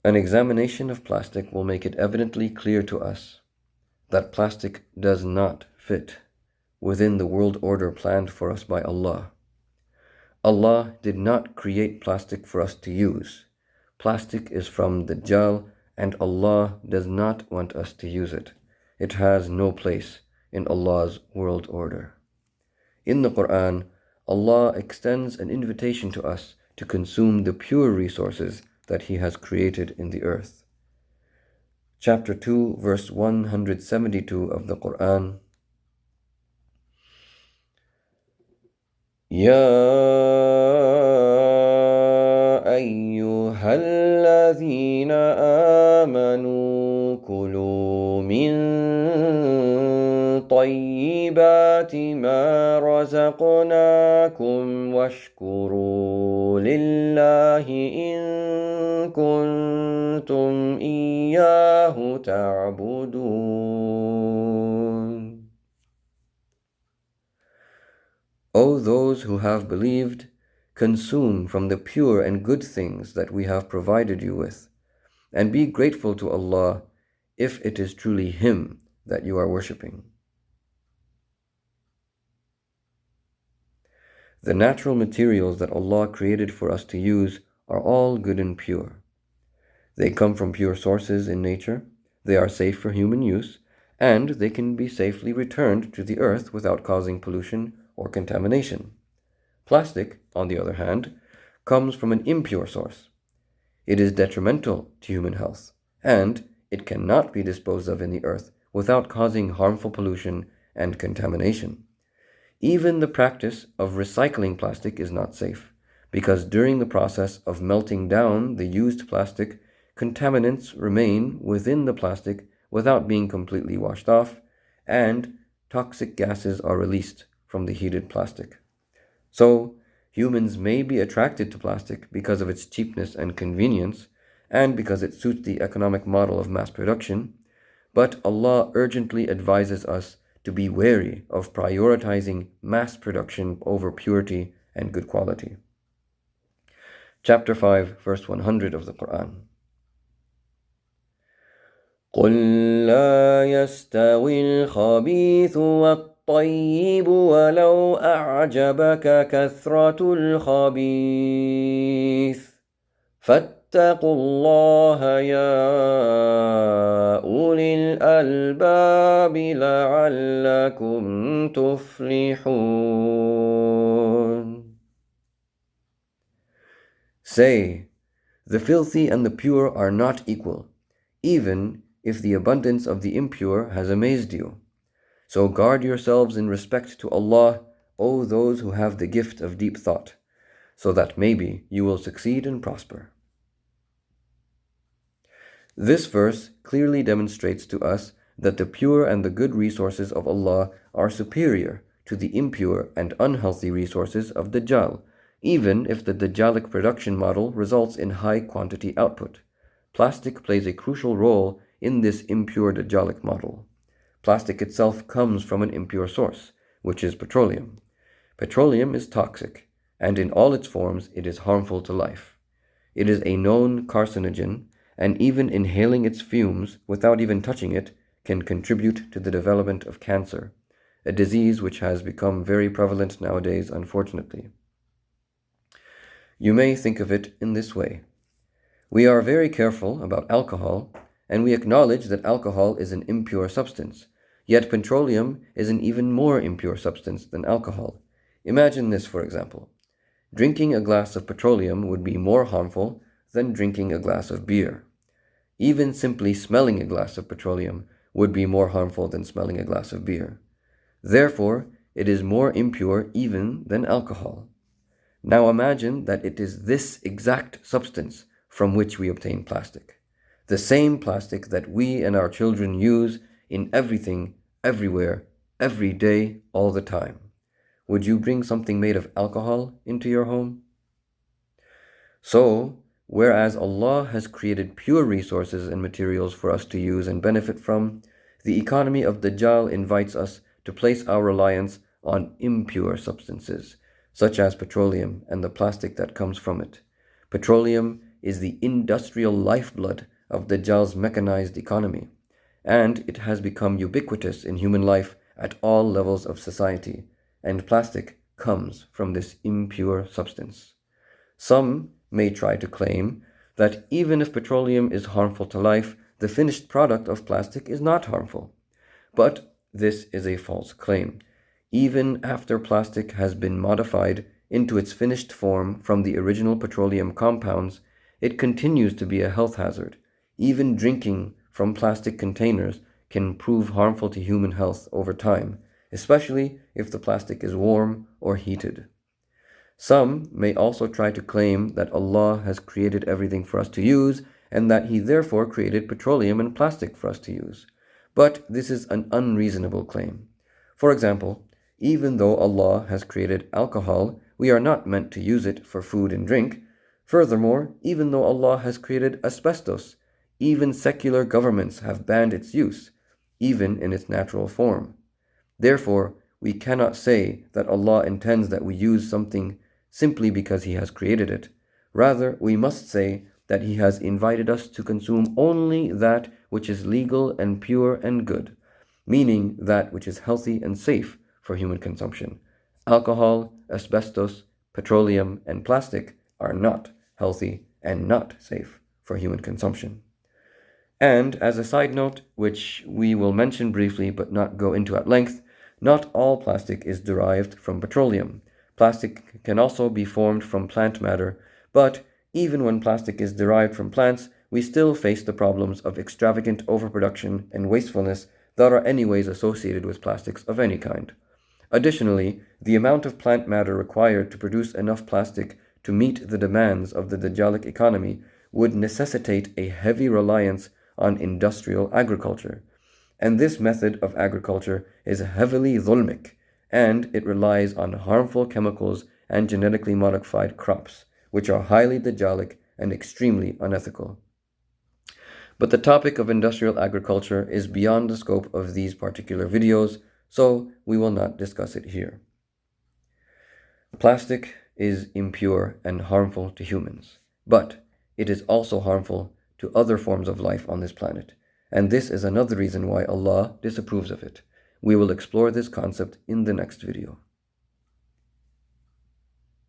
An examination of plastic will make it evidently clear to us that plastic does not fit within the world order planned for us by Allah. Allah did not create plastic for us to use. Plastic is from the Dajjal, and Allah does not want us to use it. It has no place in Allah's world order. In the Quran, Allah extends an invitation to us to consume the pure resources that He has created in the earth. Chapter 2, verse 172 of the Quran. أيها الذين آمنوا كلوا من طيبات ما رزقناكم واشكروا لله إن كنتم إياه تعبدون. O those who have believed, consume from the pure and good things that we have provided you with, and be grateful to Allah if it is truly Him that you are worshipping. The natural materials that Allah created for us to use are all good and pure. They come from pure sources in nature, they are safe for human use, and they can be safely returned to the earth without causing pollution or contamination. Plastic, on the other hand, comes from an impure source. It is detrimental to human health, and it cannot be disposed of in the earth without causing harmful pollution and contamination. Even the practice of recycling plastic is not safe, because during the process of melting down the used plastic, contaminants remain within the plastic without being completely washed off, and toxic gases are released from the heated plastic. So, humans may be attracted to plastic because of its cheapness and convenience, and because it suits the economic model of mass production, but Allah urgently advises us to be wary of prioritizing mass production over purity and good quality. Chapter 5, verse 100 of the Quran. قُلْ لَا يَسْتَوِي الْخَبِيثُ وَالطَّيِّبُ وَلَوْ أَعْجَبَكَ كَثْرَةُ الْخَبِيثِ فَاتَّقُوا اللَّهَ يَا أُولِي الْأَلْبَابِ لَعَلَّكُمْ تُفْلِحُونَ. Say, the filthy and the pure are not equal, even if the abundance of the impure has amazed you. So guard yourselves in respect to Allah, O those who have the gift of deep thought, so that maybe you will succeed and prosper. This verse clearly demonstrates to us that the pure and the good resources of Allah are superior to the impure and unhealthy resources of Dajjal, even if the Dajjalic production model results in high quantity output. Plastic plays a crucial role in this impure Dajjalic model. Plastic itself comes from an impure source, which is petroleum. Petroleum is toxic, and in all its forms it is harmful to life. It is a known carcinogen, and even inhaling its fumes without even touching it can contribute to the development of cancer, a disease which has become very prevalent nowadays, unfortunately. You may think of it in this way. We are very careful about alcohol, and we acknowledge that alcohol is an impure substance, yet petroleum is an even more impure substance than alcohol. Imagine this, for example. Drinking a glass of petroleum would be more harmful than drinking a glass of beer. Even simply smelling a glass of petroleum would be more harmful than smelling a glass of beer. Therefore, it is more impure even than alcohol. Now imagine that it is this exact substance from which we obtain plastic. The same plastic that we and our children use in everything, everywhere, every day, all the time. Would you bring something made of alcohol into your home? So, whereas Allah has created pure resources and materials for us to use and benefit from, the economy of Dajjal invites us to place our reliance on impure substances, such as petroleum and the plastic that comes from it. Petroleum is the industrial lifeblood of Dajjal's mechanized economy, and it has become ubiquitous in human life at all levels of society, and plastic comes from this impure substance. Some may try to claim that even if petroleum is harmful to life, the finished product of plastic is not harmful. But this is a false claim. Even after plastic has been modified into its finished form from the original petroleum compounds, it continues to be a health hazard. Even drinking from plastic containers can prove harmful to human health over time, especially if the plastic is warm or heated. Some may also try to claim that Allah has created everything for us to use and that He therefore created petroleum and plastic for us to use. But this is an unreasonable claim. For example, even though Allah has created alcohol, we are not meant to use it for food and drink. Furthermore, even though Allah has created asbestos, even secular governments have banned its use, even in its natural form. Therefore, we cannot say that Allah intends that we use something simply because He has created it. Rather, we must say that He has invited us to consume only that which is legal and pure and good, meaning that which is healthy and safe for human consumption. Alcohol, asbestos, petroleum, and plastic are not healthy and not safe for human consumption. And as a side note, which we will mention briefly but not go into at length, not all plastic is derived from petroleum. Plastic can also be formed from plant matter, but even when plastic is derived from plants, we still face the problems of extravagant overproduction and wastefulness that are anyways associated with plastics of any kind. Additionally, the amount of plant matter required to produce enough plastic to meet the demands of the Dajjalic economy would necessitate a heavy reliance on industrial agriculture. And this method of agriculture is heavily dhulmic, and it relies on harmful chemicals and genetically modified crops, which are highly Dajjalic and extremely unethical. But the topic of industrial agriculture is beyond the scope of these particular videos, so we will not discuss it here. Plastic is impure and harmful to humans, but it is also harmful to other forms of life on this planet, and this is another reason why Allah disapproves of it. We will explore this concept in the next video.